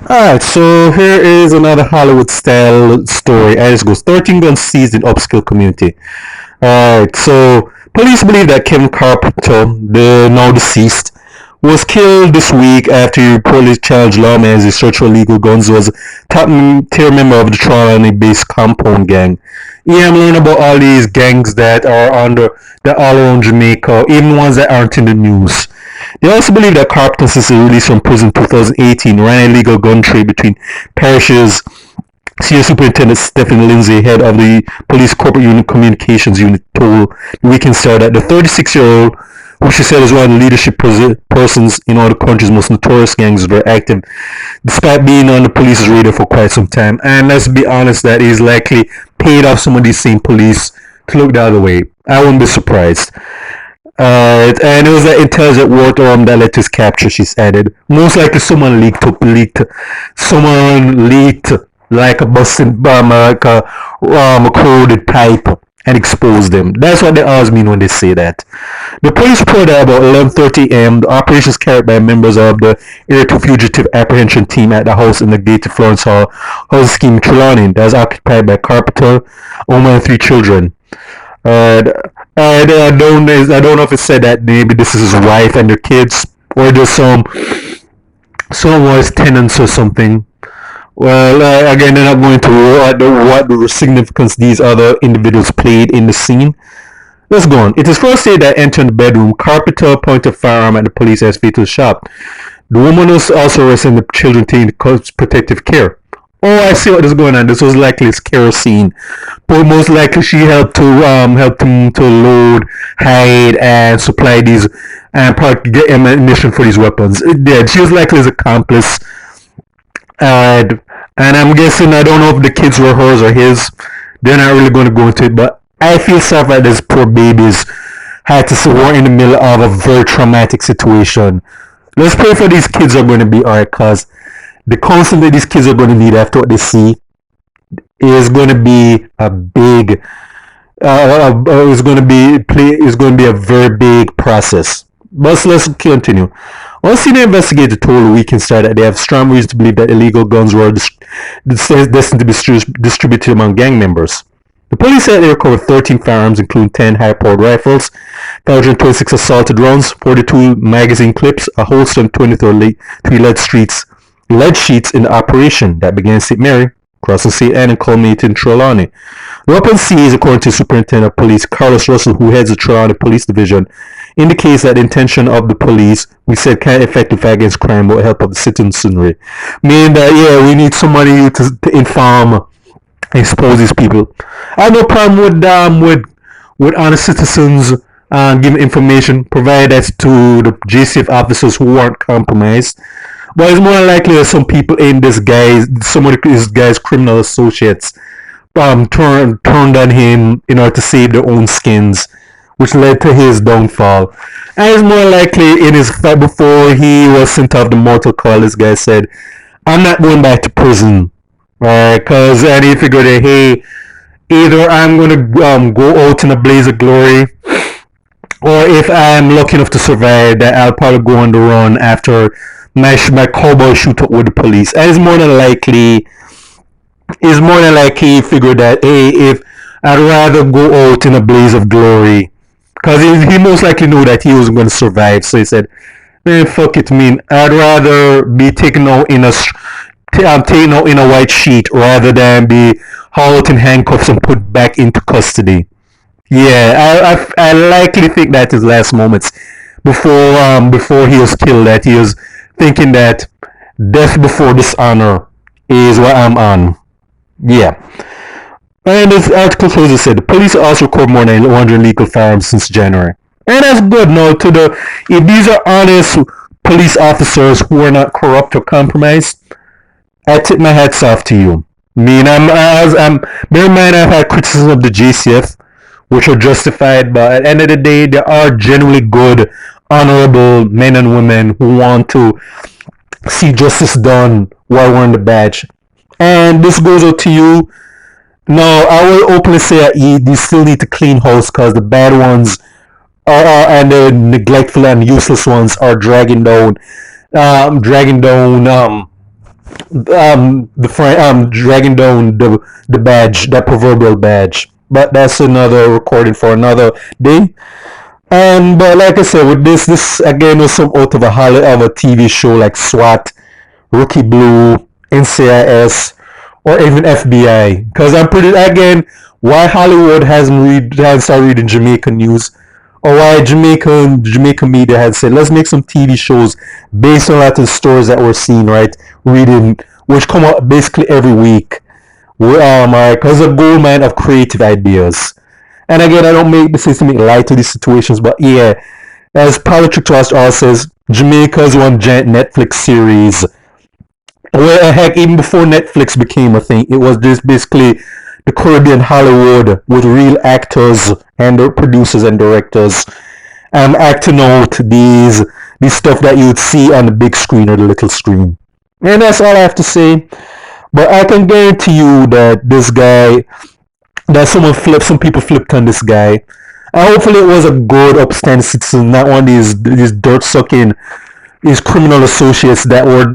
Alright, so here is another Hollywood style story as it goes. 13 guns seized in Upscale community. Alright, so police believe that Kevin Carpenter, the now deceased, was killed this week after he reportedly challenged lawmen as he searched for illegal guns. He was a top tier member of the Trelawny-based Compound Gang. Yeah, I'm learning about all these gangs that are all around Jamaica, even ones that aren't in the news. They also believe that Carpenter, since his release from prison in 2018, ran a illegal gun trade between parishes. Senior Superintendent Stephen Lindsay, head of the Police Corporate Unit Communications Unit, told the Weekend Star that the 36-year-old, who she said is one of the leadership persons in all the country's most notorious gangs, were active despite being on the police's radar for quite some time. And let's be honest, that he's likely paid off some of these same police to look the other way. I wouldn't be surprised. And it was that intelligent word that led to his capture, she's added. Most likely someone leaked like a busted like a corroded pipe and exposed them. That's what they always mean when they say that. The police reported that about 11:30 a.m. the operations carried by members of the Area 2 Fugitive Apprehension Team at the house in the gated Florence Hall house scheme Trelawny that was occupied by Carpenter, woman, and three children. I don't know if it said that maybe this is his wife and their kids, or just some was tenants or something. Well, again, they're not going to what the significance these other individuals played in the scene. Let's go on. It is first said that entering the bedroom, Carpenter pointed a firearm at the police as fatal shot. The woman was also arrested and the children taken into protective care. Oh, I see what is going on. This was likely his kerosene, but most likely she helped him to load, hide, and supply these and probably get ammunition for these weapons. Yeah, she was likely his accomplice. And I'm guessing, I don't know if the kids were hers or his. They're not really going to go into it, but I feel sorry that these poor babies had to were in the middle of a very traumatic situation. Let's pray for these kids are going to be alright, cause the counseling that these kids are going to need after what they see is going to be a big is going to be a very big process. But let's continue. One senior investigator told the Weekend Star that they have strong reason to believe that illegal guns were destined to be distributed among gang members. The police said they recovered 13 firearms, including 10 high-powered rifles, 526 assaulted rounds, 42 magazine clips, a holster, and 23 lead sheets in the operation that began in St. Mary, crossing St. Anne, and culminated in Trelawny. The weapon seized, according to Superintendent of Police Carlos Russell, who heads the Trelawny Police Division, indicates that the intention of the police, we said, can effectively fight against crime with the help of the citizenry. Meaning that, yeah, we need somebody to inform, expose these people. I have no problem with honest citizens giving information, provided that's to the JCF officers who aren't compromised. But it's more likely that some people in some of this guy's criminal associates turned on him in order to save their own skins, which led to his downfall. And it's more likely in his fight before he was sent off the mortal coil, this guy said, I'm not going back to prison. Because and he figured that, hey, either I'm going to go out in a blaze of glory, or if I'm lucky enough to survive, that I'll probably go on the run after my cowboy shoot up with the police. And it's more than likely he figured that, hey, if I'd rather go out in a blaze of glory, because he most likely knew that he wasn't going to survive. So he said, man, fuck it, I'd rather be taken out in a white sheet rather than be hauled in handcuffs and put back into custody. Yeah, I likely think that his last moments before he was killed, that he was thinking that death before dishonor is what I'm on. Yeah. And this article closes said the police also recovered more than 100 illegal firearms since January. And that's good. No, if these are honest police officers who are not corrupt or compromised, I tip my hats off to you. Bear in mind, I've had criticism of the JCF, which are justified, but at the end of the day, there are genuinely good, honorable men and women who want to see justice done while wearing the badge. And this goes out to you. No, I will openly say that you still need to clean house, because the bad ones and the neglectful and useless ones are dragging down dragging down the badge, that proverbial badge. But that's another recording for another day. But like I said, with this again was some out of a TV show like SWAT, Rookie Blue, NCIS, or even FBI. Because I'm pretty again why Hollywood hasn't started reading Jamaican news, or why Jamaican media had said let's make some TV shows based on a lot of the stories that we're seeing, right? Reading, which come out basically every week. Because a gold mine of creative ideas. And again, I don't make this to make light to these situations, but yeah, as Patrick Trust also says, Jamaica's one giant Netflix series. Well, heck, even before Netflix became a thing, it was just basically the Caribbean Hollywood with real actors and producers and directors acting out these stuff that you'd see on the big screen or the little screen. And that's all I have to say. But I can guarantee you that this guy, that some people flipped on this guy. And hopefully it was a good, upstanding citizen, not one of these dirt sucking, these criminal associates that are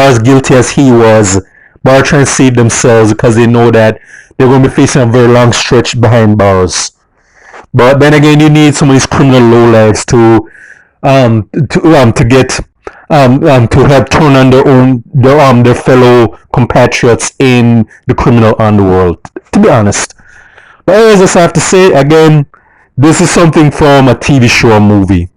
as guilty as he was, but are trying to save themselves because they know that they're going to be facing a very long stretch behind bars. But then again, you need some of these criminal lowlives to get to help turn on their fellow compatriots in the criminal underworld. To be honest, but as I have to say again, this is something from a TV show or movie,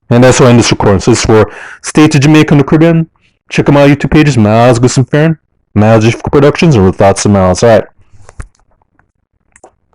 and that's why in this recording. So this is for State of Jamaica and the Caribbean. Check out my YouTube pages, Miles Gusson Farron, Miles G Productions, and with thoughts of Miles. All right.